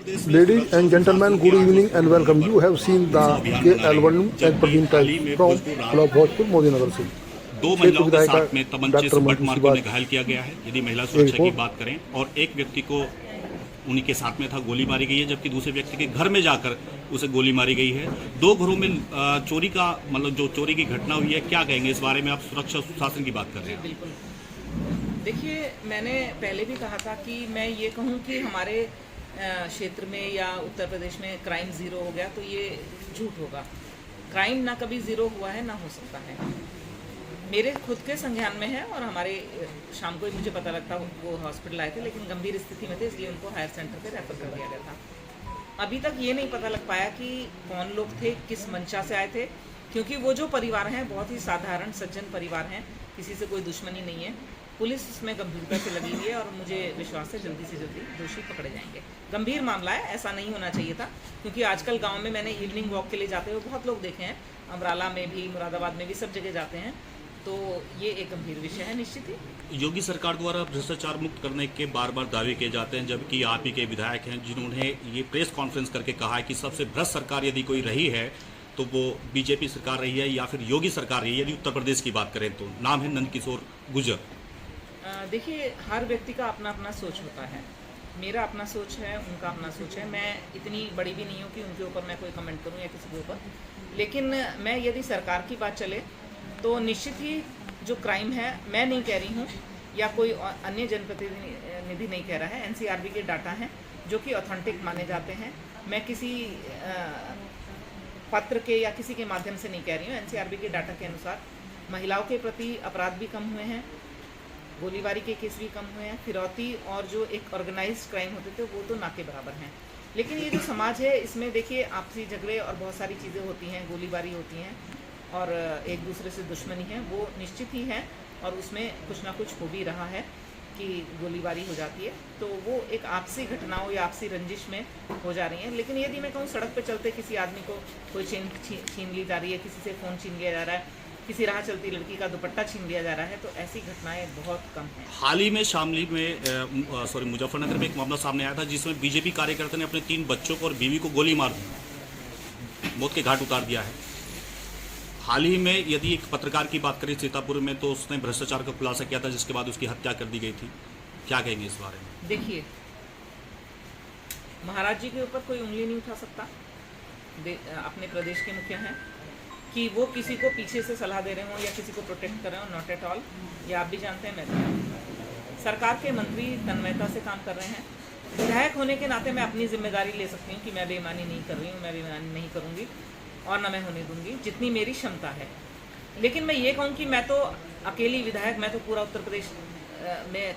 Ladies and gentlemen, good evening and welcome. You have seen the KL1 and Praveen Type from Club Bhojpur, Modinagar से। दो क्षेत्र महिलाओं के विधायिका साथ में तमंचे डॉक्टर से बट मंजू मार के उन्हें सिबाज घायल किया गया है। यदि महिला एक सुरक्षा की और बात करें, और एक व्यक्ति को उन्हीं के साथ में था गोली मारी गई है, जबकि दूसरे व्यक्ति के घर में जाकर उसे गोली मारी गई है। दो घरों में चोरी का मतलब जो चोरी की घटना हुई है, क्या कहेंगे इस बारे में? आप सुरक्षा सुशासन की बात कर रहे हैं। बिल्कुल। देखिए, मैंने पहले भी कहा था कि मैं ये कहूँ कि हमारे क्षेत्र में या उत्तर प्रदेश में क्राइम ज़ीरो हो गया तो ये झूठ होगा। क्राइम ना कभी ज़ीरो हुआ है ना हो सकता है। मेरे खुद के संज्ञान में है, और हमारे शाम को ही मुझे पता लगता वो हॉस्पिटल आए थे, लेकिन गंभीर स्थिति में थे, इसलिए उनको हायर सेंटर पे रेफर कर दिया गया था। अभी तक ये नहीं पता लग पाया कि कौन लोग थे, किस मंशा से आए थे, क्योंकि वो जो परिवार हैं बहुत ही साधारण सज्जन परिवार हैं, किसी से कोई दुश्मनी नहीं है। पुलिस इसमें गंभीरता से लगी हुई है और मुझे विश्वास है जल्दी से जल्दी दोषी पकड़े जाएंगे। गंभीर मामला है, ऐसा नहीं होना चाहिए था, क्योंकि आजकल गांव में मैंने इवनिंग वॉक के लिए जाते हुए बहुत लोग देखे हैं, अमराला में भी, मुरादाबाद में भी, सब जगह जाते हैं। तो ये एक गंभीर विषय है निश्चित ही। योगी सरकार द्वारा भ्रष्टाचार मुक्त करने के बार बार दावे किए जाते हैं, जबकि आप ही के विधायक हैं जिन्होंने ये प्रेस कॉन्फ्रेंस करके कहा है कि सबसे भ्रष्ट सरकार यदि कोई रही है तो वो बीजेपी सरकार रही है या फिर योगी सरकार रही है। यदि उत्तर प्रदेश की बात करें तो नाम है नंदकिशोर गुर्जर। देखिए, हर व्यक्ति का अपना अपना सोच होता है। मेरा अपना सोच है, उनका अपना सोच है। मैं इतनी बड़ी भी नहीं हूँ कि उनके ऊपर मैं कोई कमेंट करूँ या किसी के ऊपर। लेकिन मैं यदि सरकार की बात चले तो निश्चित ही जो क्राइम है, मैं नहीं कह रही हूँ या कोई अन्य जनप्रतिनिधि नहीं कह रहा है, एनसीआरबी के डाटा हैं जो कि ऑथेंटिक माने जाते हैं। मैं किसी पत्र के या किसी के माध्यम से नहीं कह रही हूँ। एनसीआरबी के डाटा के अनुसार महिलाओं के प्रति अपराध भी कम हुए हैं, गोलीबारी के केस भी कम हुए हैं, फिरौती और जो एक ऑर्गेनाइज्ड क्राइम होते थे वो तो ना के बराबर हैं। लेकिन ये जो समाज है, इसमें देखिए आपसी झगड़े और बहुत सारी चीज़ें होती हैं, गोलीबारी होती हैं और एक दूसरे से दुश्मनी है, वो निश्चित ही है। और उसमें कुछ ना कुछ हो भी रहा है कि गोलीबारी हो जाती है, तो वो एक आपसी घटनाओं या आपसी रंजिश में हो जा रही है। लेकिन यदि मैं कहूँ सड़क पे चलते किसी आदमी को कोई चेन छीन ली जा रही है, किसी से फ़ोन छीन लिया जा रहा है, किसी राह चलती लड़की का दुपट्टा छीन लिया जा रहा है, तो ऐसी घटनाएं बहुत कम हैं। हाल ही में शामली में मुजफ्फरनगर में एक मामला सामने आया था जिसमें बीजेपी कार्यकर्ता ने अपने 3 बच्चों को और बीवी को गोली मार दी, मौत के घाट उतार दिया है। हाल ही में यदि एक पत्रकार की बात करें सीतापुर में, तो उसने भ्रष्टाचार का खुलासा किया था, जिसके बाद उसकी हत्या कर दी गई थी। क्या कहेंगे इस बारे में? देखिए, महाराज जी के ऊपर कोई उंगली नहीं उठा सकता। अपने प्रदेश के मुखिया हैं, कि वो किसी को पीछे से सलाह दे रहे हों या किसी को प्रोटेक्ट कर रहे हों, नॉट एट ऑल। ये आप भी जानते हैं, मैं भी जानती हूँ। सरकार के मंत्री तन्मयता से काम कर रहे हैं। विधायक होने के नाते मैं अपनी जिम्मेदारी ले सकती हूँ कि मैं बेईमानी नहीं कर रही हूँ, मैं बेईमानी नहीं करूँगी और ना मैं होने दूंगी, जितनी मेरी क्षमता है। लेकिन मैं ये कहूँ कि मैं तो अकेली विधायक, मैं तो पूरा उत्तर प्रदेश में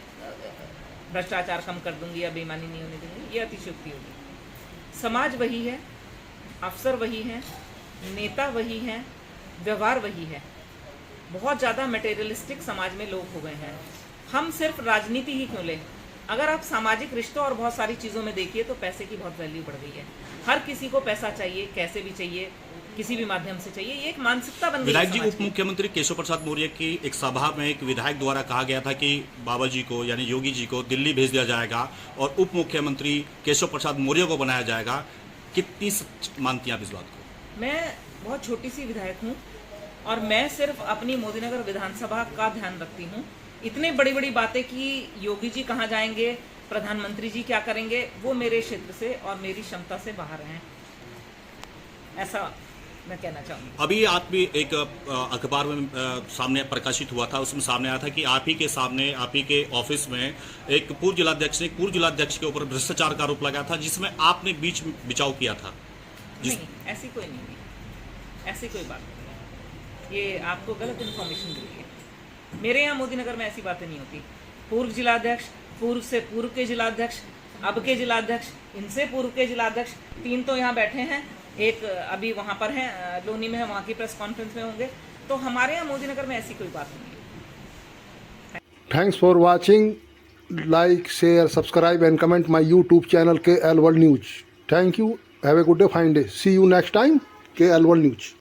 भ्रष्टाचार कम कर दूंगी या बेईमानी नहीं होने दूंगी, ये अतिशयोक्ति होगी। समाज वही है, अफसर वही हैं, नेता वही हैं, व्यवहार वही है। बहुत ज़्यादा मटेरियलिस्टिक समाज में लोग हो गए हैं। हम सिर्फ राजनीति ही क्यों लें, अगर आप सामाजिक रिश्तों और बहुत सारी चीज़ों में देखिए तो पैसे की बहुत वैल्यू बढ़ गई है। हर किसी को पैसा चाहिए, कैसे भी चाहिए, किसी भी माध्यम से चाहिए, ये एक मानसिकता बन गई है। विधायक जी, उप मुख्यमंत्री केशव प्रसाद मौर्य की एक सभा में एक विधायक द्वारा कहा गया था कि बाबा जी को यानी योगी जी को दिल्ली भेज दिया जाएगा और उप मुख्यमंत्री केशव प्रसाद मौर्य को बनाया जाएगा। कितनी मानती हैं आप इस बात को? मैं बहुत छोटी सी विधायक हूँ और मैं सिर्फ अपनी मोदीनगर विधानसभा का ध्यान रखती हूँ। इतने बड़ी बड़ी बातें कि योगी जी कहाँ जाएंगे, प्रधानमंत्री जी क्या करेंगे, वो मेरे क्षेत्र से और मेरी क्षमता से बाहर हैं, ऐसा मैं कहना चाहूँगी। अभी आप भी एक अखबार में सामने प्रकाशित हुआ था, उसमें सामने आया था कि आप ही के सामने, आप ही के ऑफिस में एक पूर्व जिलाध्यक्ष ने पूर्व जिलाध्यक्ष के ऊपर भ्रष्टाचार का आरोप लगाया था, जिसमें आपने बीच बिचाव किया था। नहीं, ऐसी कोई नहीं हुई, ऐसी कोई बात नहीं। ये आपको गलत इन्फॉर्मेशन मिली है। मेरे यहाँ मोदीनगर में ऐसी बातें नहीं होती। पूर्व जिलाध्यक्ष, पूर्व से पूर्व के जिलाध्यक्ष, अब के जिलाध्यक्ष, इनसे पूर्व के जिलाध्यक्ष, 3 तो यहाँ बैठे हैं, एक अभी वहाँ पर हैं, लोनी में है, वहाँ की प्रेस कॉन्फ्रेंस में होंगे। तो हमारे यहाँ मोदीनगर में ऐसी कोई बात नहीं है। Thanks for watching, like share subscribe and comment my YouTube channel KL World News। Thank you, have a good day, fine day, see you next time KL World News।